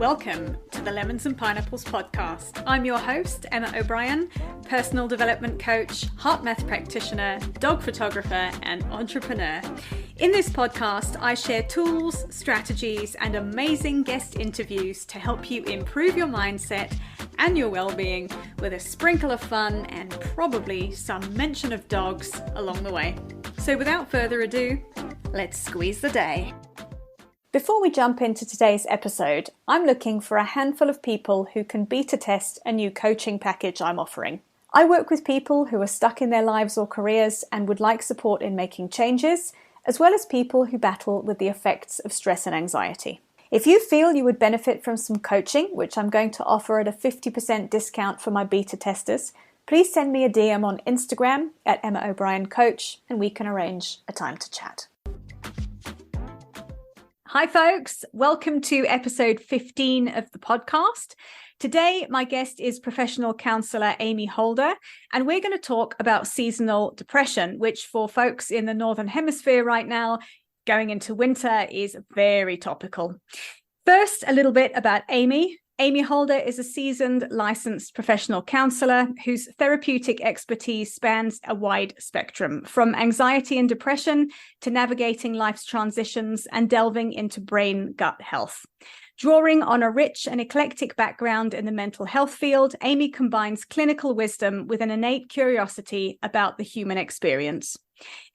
Welcome to the Lemons and Pineapples podcast. I'm your host, Emma O'Brien, personal development coach, HeartMath practitioner, dog photographer, and entrepreneur. In this podcast, I share tools, strategies, and amazing guest interviews to help you improve your mindset and your well-being with a sprinkle of fun and probably some mention of dogs along the way. So without further ado, let's squeeze the day. Before we jump into today's episode, I'm looking for a handful of people who can beta test a new coaching package I'm offering. I work with people who are stuck in their lives or careers and would like support in making changes, as well as people who battle with the effects of stress and anxiety. If you feel you would benefit from some coaching, which I'm going to offer at a 50% discount for my beta testers, please send me a DM on Instagram at Emma O'Brien Coach and we can arrange a time to chat. Hi folks, welcome to episode 15 of the podcast. Today, my guest is professional counsellor Amy Holder, and we're going to talk about seasonal depression, which for folks in the Northern Hemisphere right now, going into winter, is very topical. First, a little bit about Amy. Amy Holder is a seasoned licensed professional counsellor whose therapeutic expertise spans a wide spectrum, from anxiety and depression to navigating life's transitions and delving into brain-gut health. Drawing on a rich and eclectic background in the mental health field, Amy combines clinical wisdom with an innate curiosity about the human experience.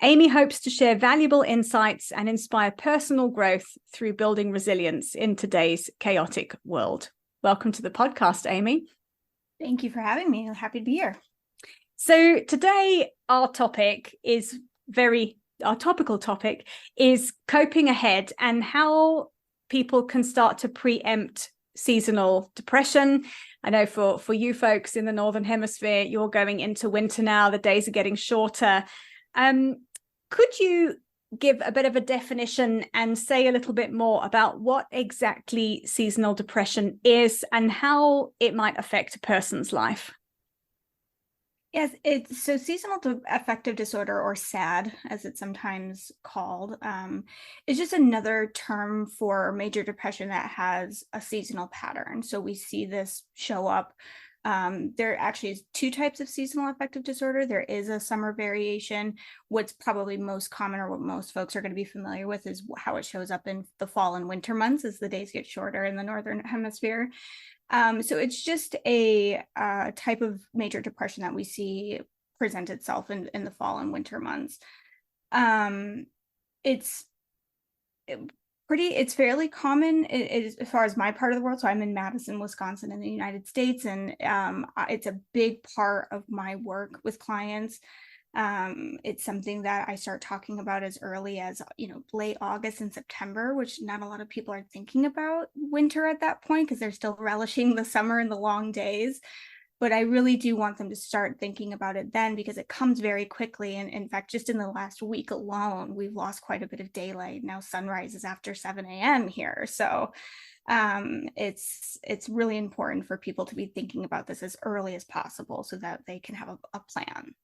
Amy hopes to share valuable insights and inspire personal growth through building resilience in today's chaotic world. Welcome to the podcast, Amy. Thank you for having me. I'm happy to be here. So today our topical topic is coping ahead and how people can start to preempt seasonal depression. I know for you folks in the Northern Hemisphere, you're going into winter now, the days are getting shorter. Could you give a bit of a definition and say a little bit more about what exactly seasonal depression is and how it might affect a person's life? Yes, so seasonal affective disorder, or S.A.D, as it's sometimes called, is just another term for major depression that has a seasonal pattern. So we see this show up. There actually is two types of seasonal affective disorder. There is a summer variation. What's probably most common, or what most folks are going to be familiar with, is how it shows up in the fall and winter months as the days get shorter in the Northern Hemisphere. So it's just a type of major depression that we see present itself in the fall and winter months. It's fairly common as far as my part of the world. So I'm in Madison, Wisconsin in the United States, and it's a big part of my work with clients. It's something that I start talking about as early as, late August and September, which not a lot of people are thinking about winter at that point because they're still relishing the summer and the long days. But I really do want them to start thinking about it then, because it comes very quickly. And in fact, just in the last week alone, we've lost quite a bit of daylight. Now sunrise is after 7 a.m. here. So it's really important for people to be thinking about this as early as possible so that they can have a plan.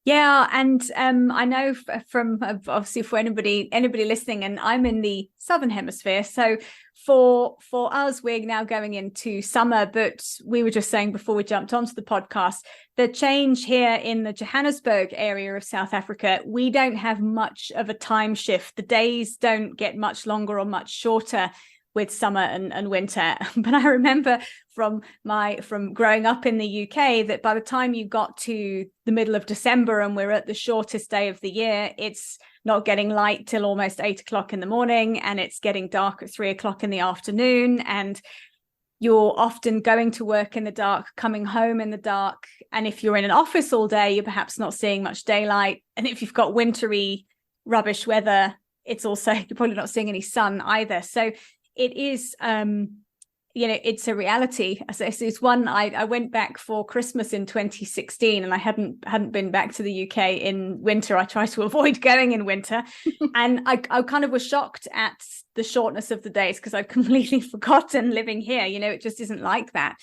Yeah, and I know from obviously for anybody listening, and I'm in the Southern Hemisphere, so for us, we're now going into summer. But we were just saying before we jumped onto the podcast, the change here in the Johannesburg area of South Africa, we don't have much of a time shift. The days don't get much longer or much shorter with summer and winter. But I remember from growing up in the UK that by the time you got to the middle of December and we're at the shortest day of the year, it's not getting light till almost 8 o'clock in the morning, and it's getting dark at 3 o'clock in the afternoon, and you're often going to work in the dark, coming home in the dark. And if you're in an office all day, you're perhaps not seeing much daylight. And if you've got wintry rubbish weather, it's also, you're probably not seeing any sun either. So it is, it's a reality. It's one, I went back for Christmas in 2016, and I hadn't been back to the UK in winter. I try to avoid going in winter. And I kind of was shocked at the shortness of the days, because I've completely forgotten living here. It just isn't like that.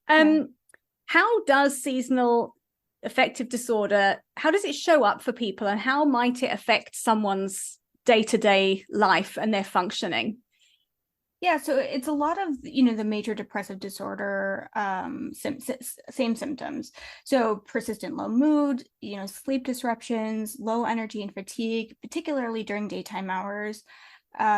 How does seasonal affective disorder, how does it show up for people, and how might it affect someone's day-to-day life and their functioning? Yeah, so it's a lot of, the major depressive disorder, same symptoms. So persistent low mood, sleep disruptions, low energy and fatigue, particularly during daytime hours,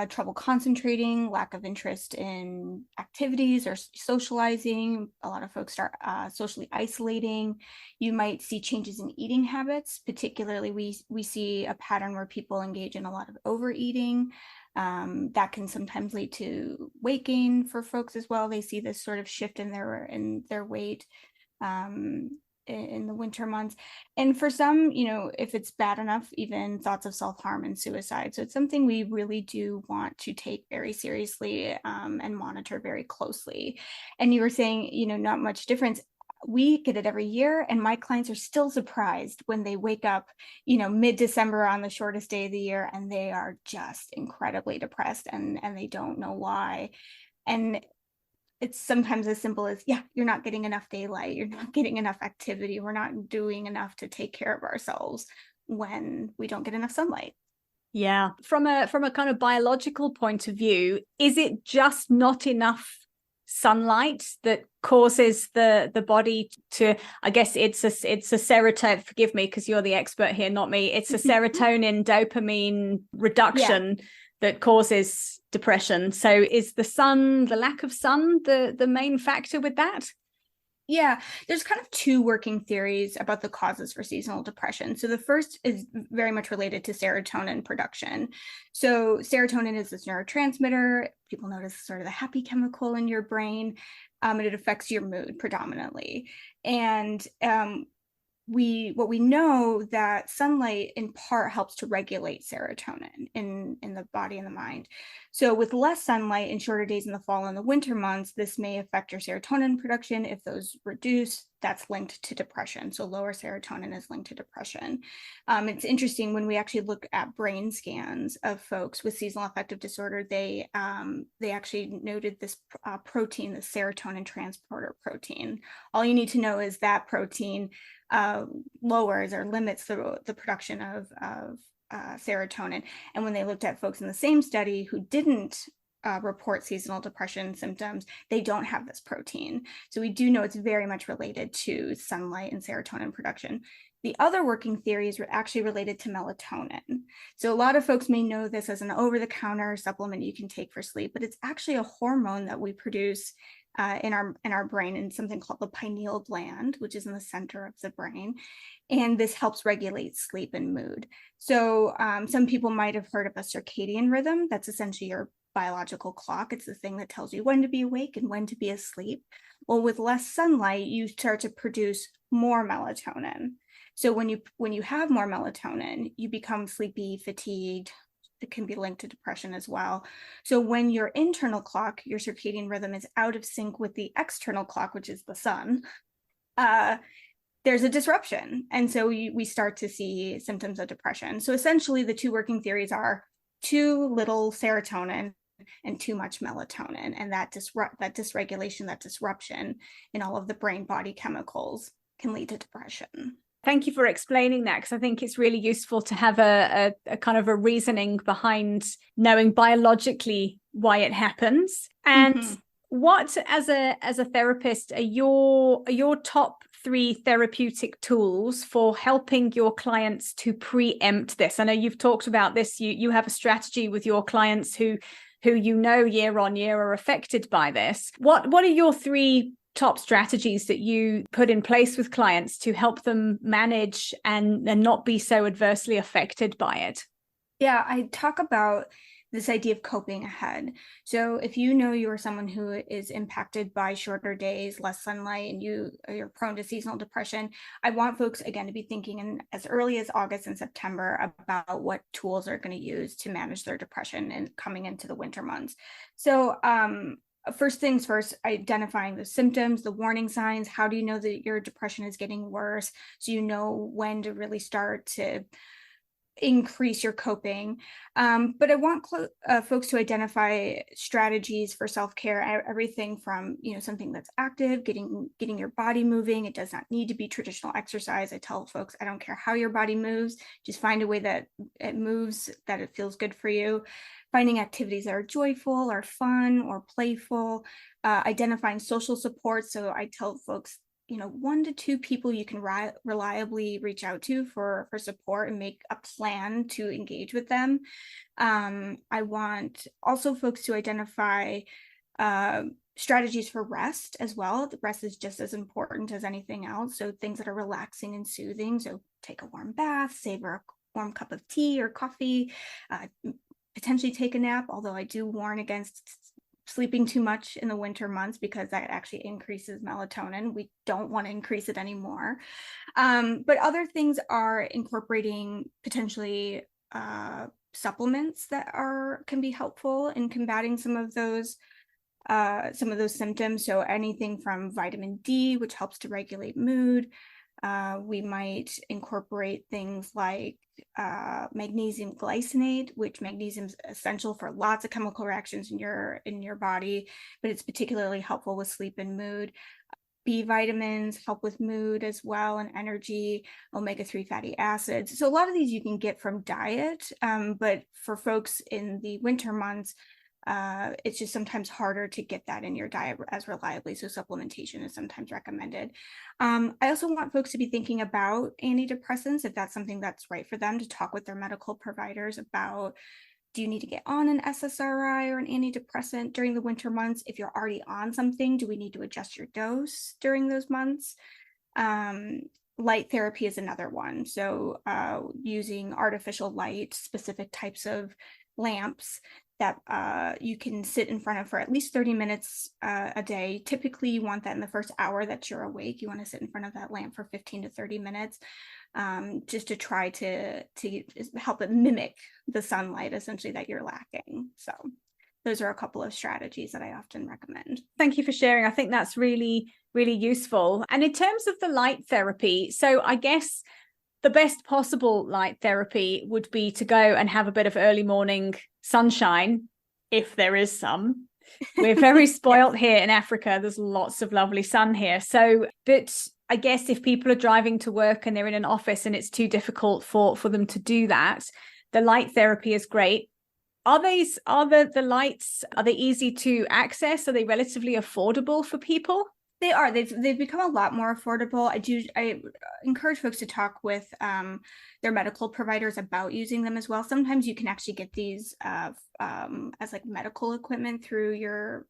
trouble concentrating, lack of interest in activities or socializing. A lot of folks start socially isolating. You might see changes in eating habits. Particularly, we see a pattern where people engage in a lot of overeating. That can sometimes lead to weight gain for folks as well. They see this sort of shift in their weight in the winter months. And for some, if it's bad enough, even thoughts of self-harm and suicide. So it's something we really do want to take very seriously and monitor very closely. And you were saying, not much difference. We get it every year, and my clients are still surprised when they wake up, mid-December on the shortest day of the year, and they are just incredibly depressed and they don't know why. And it's sometimes as simple as, yeah, you're not getting enough daylight, you're not getting enough activity, we're not doing enough to take care of ourselves when we don't get enough sunlight. Yeah. From a kind of biological point of view, is it just not enough sunlight that causes the body to, I guess it's a serotonin, forgive me because you're the expert here, not me, it's a serotonin dopamine reduction that causes depression? So is the lack of sun the main factor with that? Yeah, there's kind of two working theories about the causes for seasonal depression. So the first is very much related to serotonin production. So serotonin is this neurotransmitter. People notice sort of the happy chemical in your brain, and it affects your mood predominantly. And what we know that sunlight in part helps to regulate serotonin in the body and the mind. So with less sunlight and shorter days in the fall and the winter months, this may affect your serotonin production. If those reduce, that's linked to depression. So lower serotonin is linked to depression. It's interesting when we actually look at brain scans of folks with seasonal affective disorder, they actually noted this protein, the serotonin transporter protein. All you need to know is that protein lowers or limits the production of serotonin. And when they looked at folks in the same study who didn't report seasonal depression symptoms, they don't have this protein. So we do know it's very much related to sunlight and serotonin production. The other working theories were actually related to melatonin. So a lot of folks may know this as an over-the-counter supplement you can take for sleep, but it's actually a hormone that we produce in our brain in something called the pineal gland, which is in the center of the brain. And this helps regulate sleep and mood. So some people might have heard of a circadian rhythm. That's essentially your biological clock. It's the thing that tells you when to be awake and when to be asleep. Well, with less sunlight, you start to produce more melatonin. So when you have more melatonin, you become sleepy, fatigued. It can be linked to depression as well. So when your internal clock, your circadian rhythm, is out of sync with the external clock, which is the sun, there's a disruption. And so we start to see symptoms of depression. So essentially the two working theories are too little serotonin and too much melatonin. And that dysregulation, that disruption in all of the brain body chemicals can lead to depression. Thank you for explaining that, because I think it's really useful to have a kind of a reasoning behind knowing biologically why it happens. And what, as a therapist, are your top 3 therapeutic tools for helping your clients to preempt this? I know you've talked about this. You have a strategy with your clients who year on year are affected by this. What are your 3 top strategies that you put in place with clients to help them manage and not be so adversely affected by it? Yeah, I talk about this idea of coping ahead. So if you know you are someone who is impacted by shorter days, less sunlight, and you're prone to seasonal depression, I want folks, again, to be thinking in as early as August and September about what tools they're going to use to manage their depression and coming into the winter months. So first things first, identifying the symptoms, the warning signs. How do you know that your depression is getting worse? So you know when to really start to increase your coping. But I want folks to identify strategies for self-care, everything from, something that's active, getting your body moving. It does not need to be traditional exercise. I tell folks, I don't care how your body moves, just find a way that it moves, that it feels good for you. Finding activities that are joyful or fun or playful, identifying social support. So I tell folks, 1 to 2 people you can reliably reach out to for support, and make a plan to engage with them. I want also folks to identify strategies for rest as well. The rest is just as important as anything else. So things that are relaxing and soothing. So take a warm bath, savor a warm cup of tea or coffee, potentially take a nap, although I do warn against sleeping too much in the winter months because that actually increases melatonin. We don't want to increase it anymore. But other things are incorporating potentially supplements that can be helpful in combating some of those symptoms. So anything from vitamin D, which helps to regulate mood. We might incorporate things like magnesium glycinate, which magnesium is essential for lots of chemical reactions in your body, but it's particularly helpful with sleep and mood. B vitamins help with mood as well, and energy, omega-3 fatty acids. So a lot of these you can get from diet, but for folks in the winter months, it's just sometimes harder to get that in your diet as reliably. So supplementation is sometimes recommended. I also want folks to be thinking about antidepressants, if that's something that's right for them, to talk with their medical providers about, do you need to get on an SSRI or an antidepressant during the winter months? If you're already on something, do we need to adjust your dose during those months? Light therapy is another one. So using artificial light, specific types of lamps that you can sit in front of for at least 30 minutes a day. Typically, you want that in the first hour that you're awake. You want to sit in front of that lamp for 15 to 30 minutes, just to try to help it mimic the sunlight, essentially, that you're lacking. So those are a couple of strategies that I often recommend. Thank you for sharing. I think that's really, really useful. And in terms of the light therapy, so I guess the best possible light therapy would be to go and have a bit of early morning sunshine, if there is some. We're very spoilt here in Africa. There's lots of lovely sun here. So, but I guess if people are driving to work and they're in an office and it's too difficult for them to do that, the light therapy is great. Are the lights, are they easy to access? Are they relatively affordable for people? They are. They've become a lot more affordable. I encourage folks to talk with their medical providers about using them as well. Sometimes you can actually get these as like medical equipment through your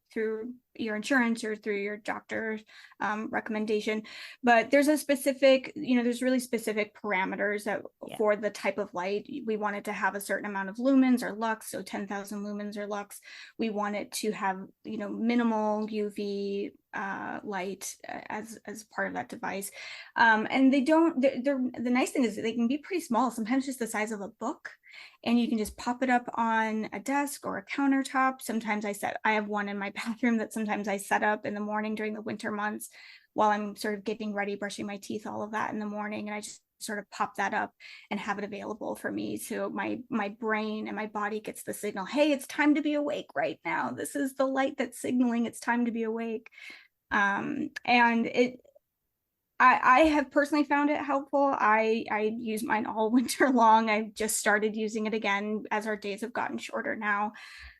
insurance or through your doctor's recommendation. But there's there's really specific parameters that for the type of light. We want it to have a certain amount of lumens or lux, so 10,000 lumens or lux. We want it to have minimal UV light as part of that device, and the nice thing is that they can be pretty small, sometimes just the size of a book, and you can just pop it up on a desk or a countertop. Sometimes I have one in my bathroom that sometimes I set up in the morning during the winter months while I'm sort of getting ready, brushing my teeth, all of that in the morning, and I just sort of pop that up and have it available for me. So my brain and my body gets the signal, hey, it's time to be awake right now. This is the light that's signaling it's time to be awake. And I have personally found it helpful. I use mine all winter long. I've just started using it again as our days have gotten shorter now,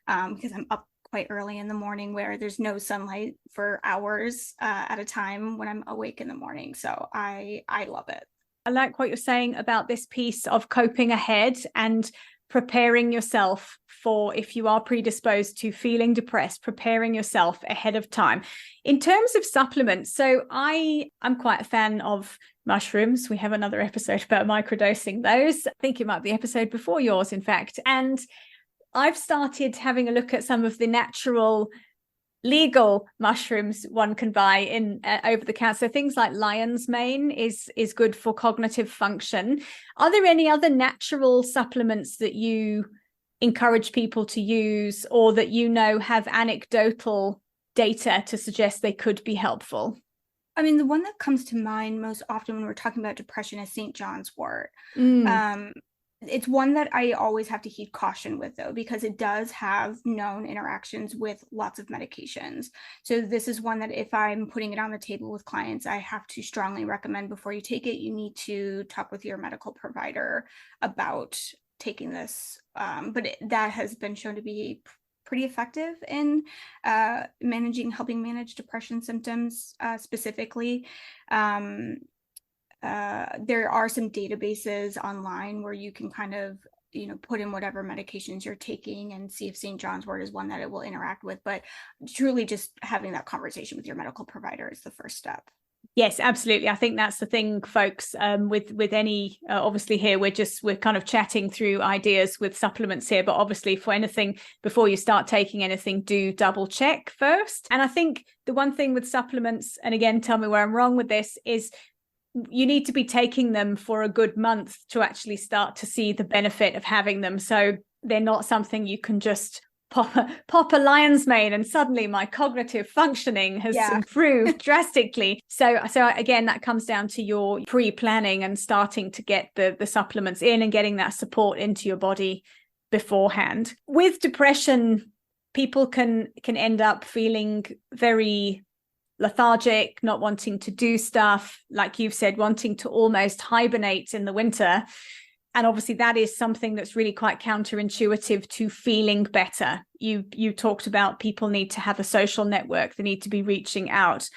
because I'm up quite early in the morning where there's no sunlight for hours at a time when I'm awake in the morning. So I love it. I like what you're saying about this piece of coping ahead and preparing yourself for, if you are predisposed to feeling depressed, preparing yourself ahead of time. In terms of supplements, so I'm quite a fan of mushrooms. We have another episode about microdosing those. I think it might be episode before yours, in fact. And I've started having a look at some of the natural legal mushrooms one can buy in over the counter. So things like lion's mane is good for cognitive function. Are there any other natural supplements that you encourage people to use, or that have anecdotal data to suggest they could be helpful? I mean, the one that comes to mind most often when we're talking about depression is St. John's wort. It's one that I always have to heed caution with, though, because it does have known interactions with lots of medications. So this is one that if I'm putting it on the table with clients, I have to strongly recommend before you take it, you need to talk with your medical provider about taking this. But that has been shown to be pretty effective in helping manage depression symptoms specifically. There are some databases online where you can kind of, put in whatever medications you're taking and see if St. John's wort is one that it will interact with. But truly just having that conversation with your medical provider is the first step. Yes, absolutely. I think that's the thing, folks, with any, obviously here, we're kind of chatting through ideas with supplements here, but obviously for anything, before you start taking anything, do double check first. And I think the one thing with supplements, and again, tell me where I'm wrong with this, is you need to be taking them for a good month to actually start to see the benefit of having them. So they're not something you can just pop a lion's mane and suddenly my cognitive functioning has improved drastically. So again, that comes down to your pre-planning and starting to get the supplements in and getting that support into your body beforehand. With depression, people can end up feeling very lethargic, not wanting to do stuff, like you've said, wanting to almost hibernate in the winter. And obviously that is something that's really quite counterintuitive to feeling better. You talked about people need to have a social network, they need to be reaching out.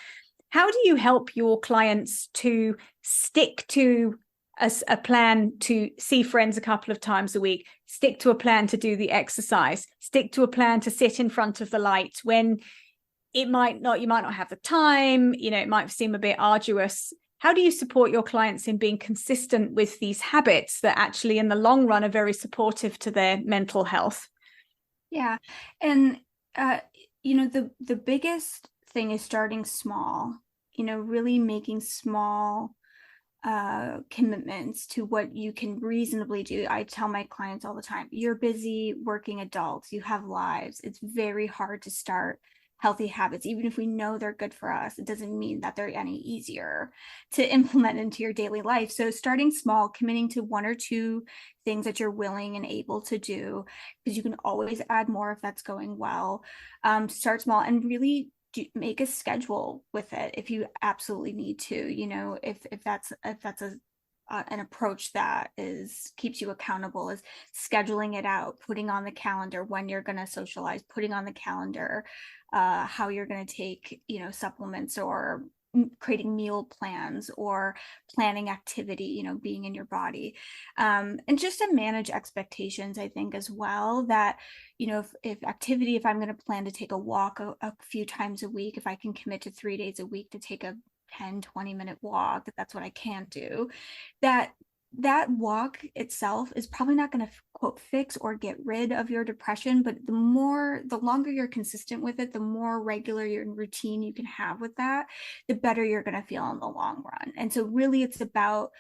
How do you help your clients to stick to a plan to see friends a couple of times a week, stick to a plan to do the exercise, stick to a plan to sit in front of the light when you might not have the time, it might seem a bit arduous? How do you support your clients in being consistent with these habits that actually in the long run are very supportive to their mental health? Yeah. And, the biggest thing is starting small, really making small commitments to what you can reasonably do. I tell my clients all the time, you're busy working adults, you have lives. It's very hard to start healthy habits. Even if we know they're good for us, it doesn't mean that they're any easier to implement into your daily life. So starting small, committing to one or two things that you're willing and able to do, because you can always add more if that's going well. Start small and really make a schedule with it if you absolutely need to, if that's an approach that keeps you accountable, is scheduling it out, putting on the calendar when you're going to socialize, putting on the calendar how you're going to take, supplements, or creating meal plans or planning activity, being in your body. And just to manage expectations, I think as well, that, if I'm going to plan to take a walk a few times a week, if I can commit to 3 days a week to take a 10-20 minute walk, that's what I can do, that walk itself is probably not going to quote fix or get rid of your depression, but the longer you're consistent with it, the more regular your routine you can have with that, the better you're going to feel in the long run. And so really it's about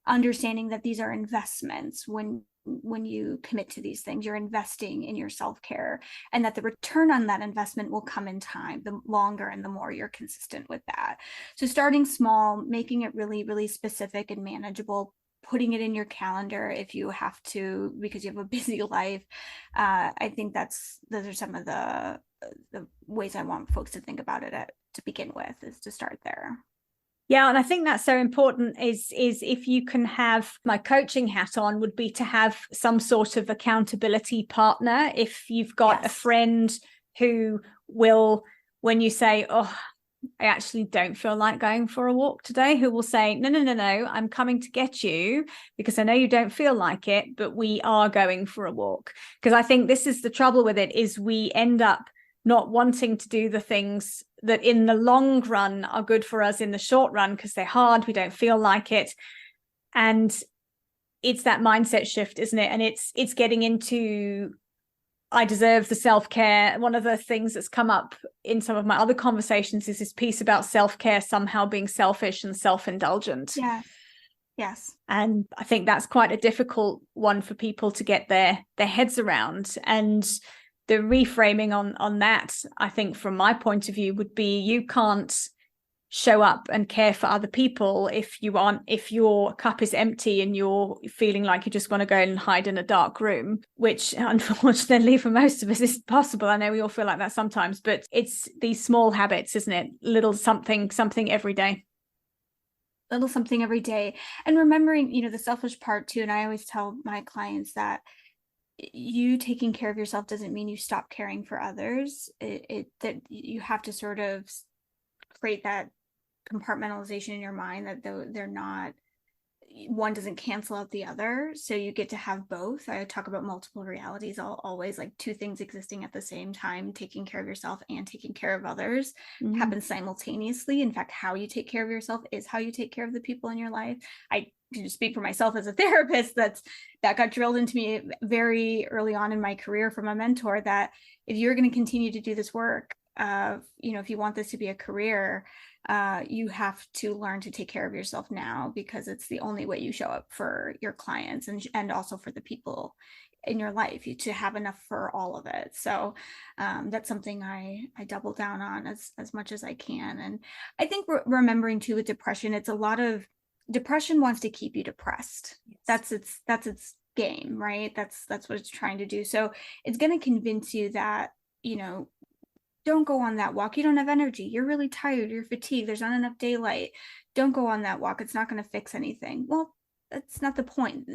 understanding that these are investments. When you commit to these things, you're investing in your self-care, and that the return on that investment will come in time, the longer and the more you're consistent with that. So starting small, making it really, really specific and manageable, putting it in your calendar if you have to, because you have a busy life. I think those are some of the ways I want folks to think about it to begin with, is to start there. Yeah, and I think that's so important is if you can have, my coaching hat on would be to have some sort of accountability partner. If you've got a friend who will, when you say, oh, I actually don't feel like going for a walk today, who will say, no, I'm coming to get you because I know you don't feel like it, but we are going for a walk. Because I think this is the trouble with it, is we end up not wanting to do the things that in the long run are good for us in the short run because they're hard, we don't feel like it. And it's that mindset shift, isn't it? And it's getting into, I deserve the self-care. One of the things that's come up in some of my other conversations is this piece about self-care somehow being selfish and self-indulgent. Yes. And I think that's quite a difficult one for people to get their heads around. And the reframing on that, I think from my point of view, would be you can't show up and care for other people if your cup is empty and you're feeling like you just want to go and hide in a dark room, which unfortunately for most of us is possible. I know we all feel like that sometimes, but it's these small habits, isn't it? Little something every day. Little something every day. And remembering, the selfish part too. And I always tell my clients that you taking care of yourself doesn't mean you stop caring for others. That you have to sort of create that compartmentalization in your mind that they're not, one doesn't cancel out the other, so you get to have both. I talk about multiple realities, always like two things existing at the same time. Taking care of yourself and taking care of others happens simultaneously. In fact, how you take care of yourself is how you take care of the people in your life. I can just speak for myself as a therapist. That got drilled into me very early on in my career from a mentor, that if you're going to continue to do this work, if you want this to be a career, you have to learn to take care of yourself now, because it's the only way you show up for your clients and also for the people in your life, to have enough for all of it. So that's something I double down on as much as I can. And I think remembering too with depression, it's a lot of depression wants to keep you depressed. Yes. That's its game, right? That's what it's trying to do. So it's going to convince you that, don't go on that walk. You don't have energy. You're really tired. You're fatigued. There's not enough daylight. Don't go on that walk. It's not going to fix anything. Well, that's not the point.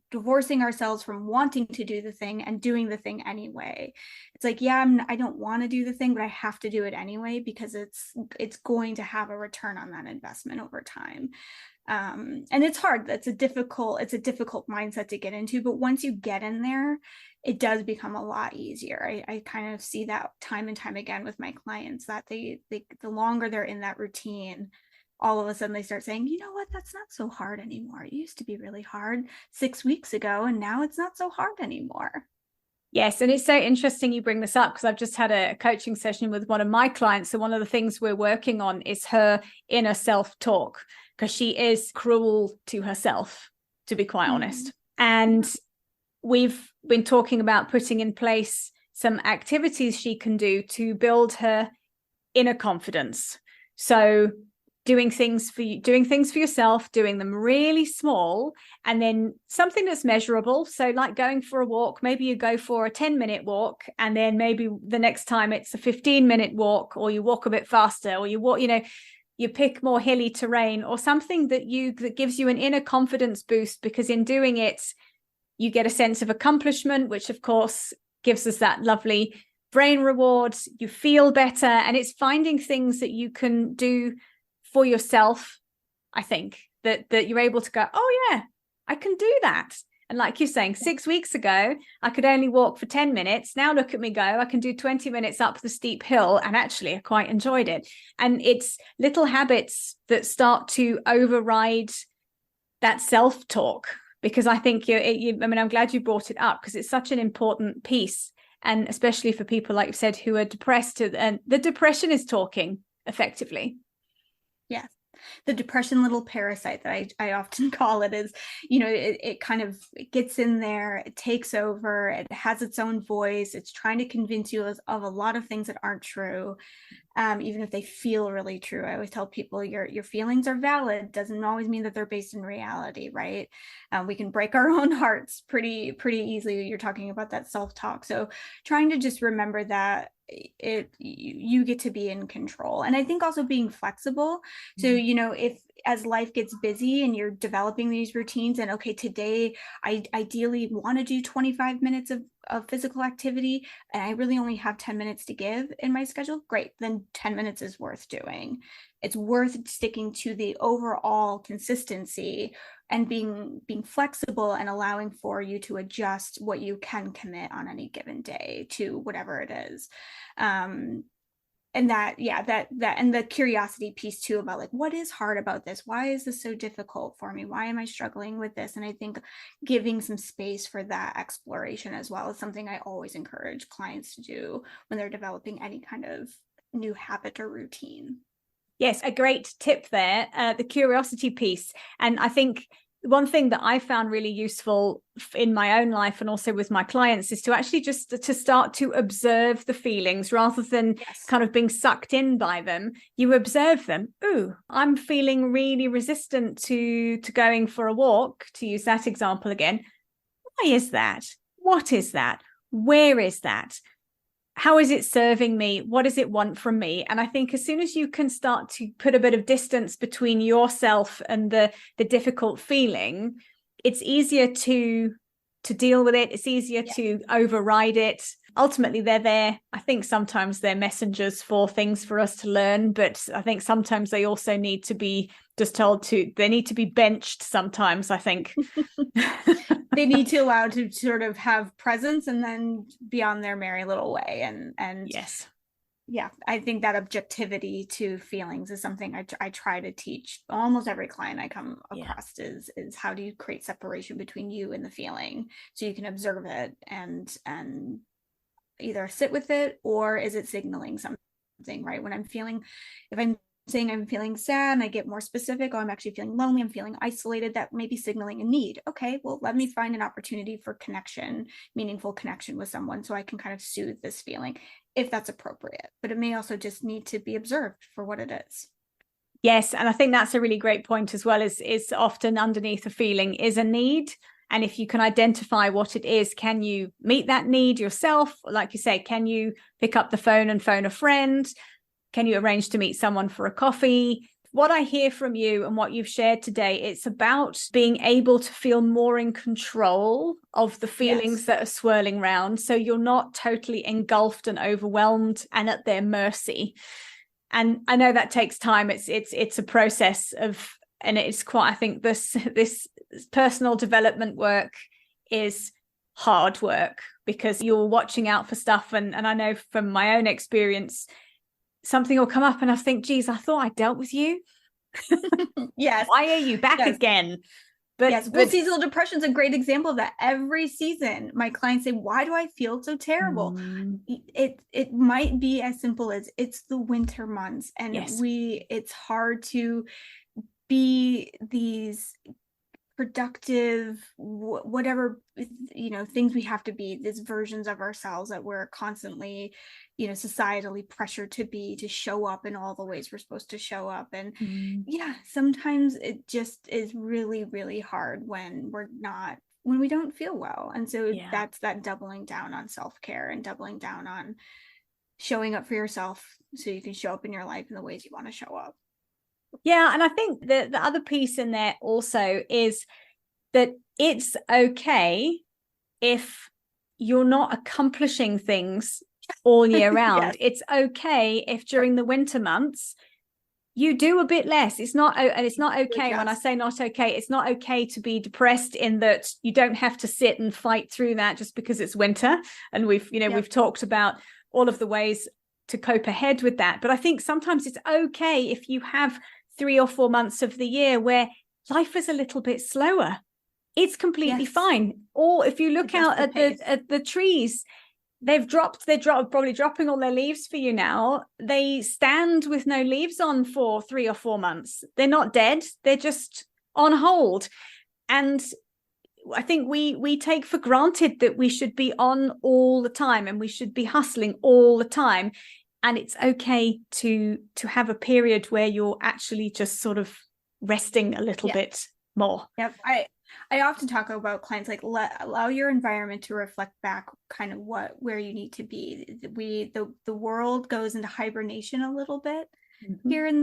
Divorcing ourselves from wanting to do the thing and doing the thing anyway. It's like, I don't want to do the thing, but I have to do it anyway, because it's going to have a return on that investment over time. And it's hard. It's a difficult mindset to get into, but once you get in there, it does become a lot easier. I kind of see that time and time again with my clients, that they the longer they're in that routine, all of a sudden they start saying, you know what, that's not so hard anymore. It used to be really hard 6 weeks ago, and now it's not so hard anymore. Yes. And it's so interesting you bring this up, because I've just had a coaching session with one of my clients. So one of the things we're working on is her inner self-talk, because she is cruel to herself, to be quite honest. And we've been talking about putting in place some activities she can do to build her inner confidence. So doing things for yourself, doing them really small, and then something that's measurable. So like going for a walk, maybe you go for a 10-minute walk, and then maybe the next time it's a 15-minute walk, or you walk a bit faster, or you walk, you pick more hilly terrain, or something that gives you an inner confidence boost, because in doing it, you get a sense of accomplishment, which of course gives us that lovely brain reward. You feel better, and it's finding things that you can do for yourself. I think that you're able to go, oh yeah, I can do that. And like you're saying, 6 weeks ago, I could only walk for 10 minutes. Now look at me go, I can do 20 minutes up the steep hill. And actually I quite enjoyed it. And it's little habits that start to override that self-talk, because I think I'm glad you brought it up, because it's such an important piece. And especially for people, like you said, who are depressed, and the depression is talking effectively. Yes. The depression little parasite that I often call it is, it kind of gets in there, it takes over, it has its own voice, it's trying to convince you of a lot of things that aren't true, even if they feel really true. I always tell people your feelings are valid, doesn't always mean that they're based in reality, right? We can break our own hearts pretty easily. You're talking about that self-talk. So trying to just remember that you get to be in control. And I think also being flexible. So, if as life gets busy and you're developing these routines, and okay, today I ideally want to do 25 minutes of physical activity, and I really only have 10 minutes to give in my schedule, great, then 10 minutes is worth doing. It's worth sticking to the overall consistency and being flexible and allowing for you to adjust what you can commit on any given day to whatever it is. And that and the curiosity piece too, about like, what is hard about this? Why is this so difficult for me? Why am I struggling with this? And I think giving some space for that exploration as well is something I always encourage clients to do when they're developing any kind of new habit or routine. Yes, a great tip there, the curiosity piece. And I think one thing that I found really useful in my own life and also with my clients is to actually just to start to observe the feelings rather than kind of being sucked in by them. You observe them. Ooh, I'm feeling really resistant to going for a walk, to use that example again. Why is that? What is that? Where is that? How is it serving me? What does it want from me? And I think as soon as you can start to put a bit of distance between yourself and the difficult feeling, it's easier to deal with it. It's easier to override it. Ultimately, they're there. I think sometimes they're messengers for things for us to learn, but I think sometimes they also need to be just told they need to be benched sometimes, I think. They need to allow to sort of have presence and then be on their merry little way. And yes. Yeah, I think that objectivity to feelings is something I try to teach almost every client I come across is how do you create separation between you and the feeling so you can observe it and either sit with it, or is it signaling something, right? When I'm feeling, if I'm saying I'm feeling sad and I get more specific, oh, I'm actually feeling lonely, I'm feeling isolated, that may be signaling a need. Okay, well, let me find an opportunity for connection, meaningful connection with someone so I can kind of soothe this feeling if that's appropriate. But it may also just need to be observed for what it is. Yes, and I think that's a really great point as well, is often underneath a feeling is a need. And if you can identify what it is, can you meet that need yourself? Like you say, can you pick up the phone and phone a friend? Can you arrange to meet someone for a coffee? What I hear from you and what you've shared today, it's about being able to feel more in control of the feelings that are swirling around. So you're not totally engulfed and overwhelmed and at their mercy. And I know that takes time. It's a process of, and it's quite, I think this personal development work is hard work because you're watching out for stuff. And I know from my own experience, something will come up and I think, geez, I thought I dealt with you. Yes. Why are you back again? But well, seasonal depression is a great example of that. Every season, my clients say, why do I feel so terrible? It might be as simple as it's the winter months. And it's hard to be these productive, whatever, things we have to be, these versions of ourselves that we're constantly, societally pressured to show up in all the ways we're supposed to show up. And sometimes it just is really, really hard when we don't feel well. And so that's that doubling down on self-care and doubling down on showing up for yourself so you can show up in your life in the ways you want to show up. Yeah, and I think the other piece in there also is that it's okay if you're not accomplishing things all year round. It's okay if during the winter months you do a bit less. It's not okay. When I say not okay, it's not okay to be depressed in that you don't have to sit and fight through that just because it's winter. And we've talked about all of the ways to cope ahead with that. But I think sometimes it's okay if you have 3 or 4 months of the year where life is a little bit slower. It's completely fine. Or if you look out at the trees, they're probably dropping all their leaves for you now. They stand with no leaves on for 3 or 4 months. They're not dead. They're just on hold. And I think we take for granted that we should be on all the time and we should be hustling all the time. And it's okay to have a period where you're actually just sort of resting a little bit more. Yep. I often talk about clients like allow your environment to reflect back kind of where you need to be. The world goes into hibernation a little bit here in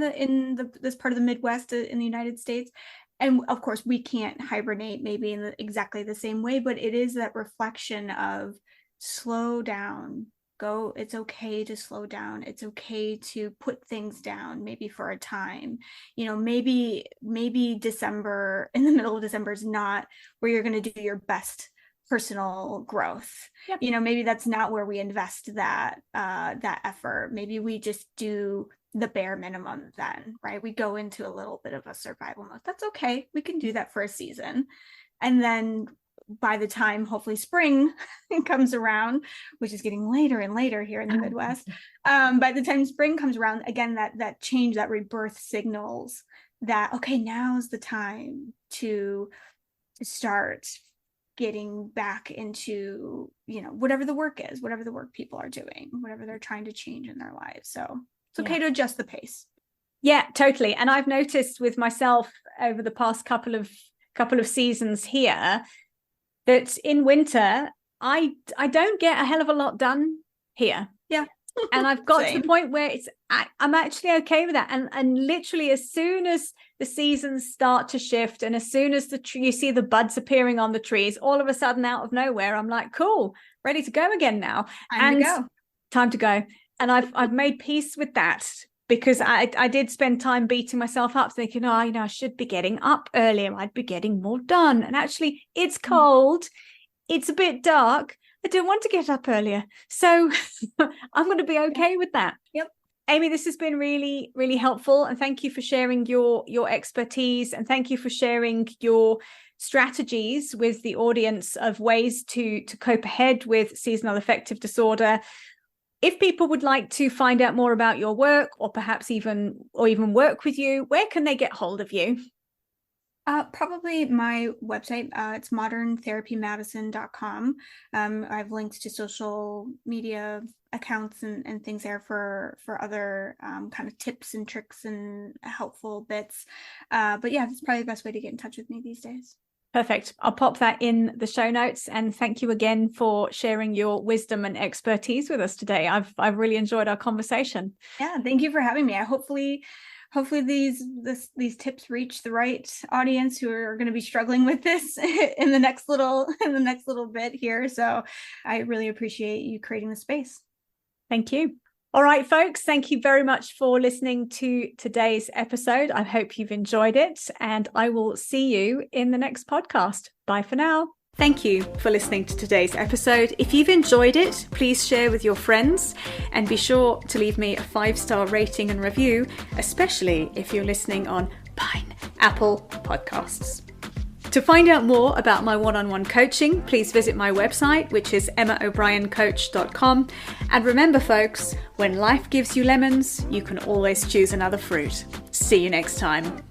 this part of the Midwest in the United States. And of course we can't hibernate maybe in exactly the same way, but it is that reflection of slow down. It's okay to slow down. It's okay to put things down maybe for a time. Maybe December, in the middle of December, is not where you're going to do your best personal growth. Maybe that's not where we invest that effort. Maybe we just do the bare minimum then, right? We go into a little bit of a survival mode. That's okay. We can do that for a season. And then by the time hopefully spring comes around, which is getting later and later here in the Midwest, by the time spring comes around, again, that change, that rebirth signals that, okay, now's the time to start getting back into, whatever the work is, whatever the work people are doing, whatever they're trying to change in their lives. So it's okay to adjust the pace. Yeah, totally. And I've noticed with myself over the past couple of seasons here that in winter, I don't get a hell of a lot done here. Yeah. And I've got to the point where I'm actually okay with that. And literally as soon as the seasons start to shift and as soon as you see the buds appearing on the trees, all of a sudden out of nowhere, I'm like, cool, ready to go again now. Time to go. And I've made peace with that, because I did spend time beating myself up thinking, I should be getting up earlier. I'd be getting more done. And actually it's cold. It's a bit dark. I don't want to get up earlier. So I'm going to be okay with that. Yep. Amy, this has been really, really helpful. And thank you for sharing your expertise. And thank you for sharing your strategies with the audience of ways to cope ahead with seasonal affective disorder. If people would like to find out more about your work, or perhaps even work with you, where can they get hold of you? Probably my website. It's moderntherapymedicine.com. I have links to social media accounts and things there for other kind of tips and tricks and helpful bits. But yeah, that's probably the best way to get in touch with me these days. Perfect. I'll pop that in the show notes. And thank you again for sharing your wisdom and expertise with us today. I've really enjoyed our conversation. Yeah, thank you for having me. Hopefully these tips reach the right audience who are going to be struggling with this in the next little bit here. So I really appreciate you creating the space. Thank you. All right, folks, thank you very much for listening to today's episode. I hope you've enjoyed it, and I will see you in the next podcast. Bye for now. Thank you for listening to today's episode. If you've enjoyed it, please share with your friends, and be sure to leave me a 5-star rating and review, especially if you're listening on Apple Podcasts. To find out more about my one-on-one coaching, please visit my website, which is emmaobriencoach.com. And remember, folks, when life gives you lemons, you can always choose another fruit. See you next time.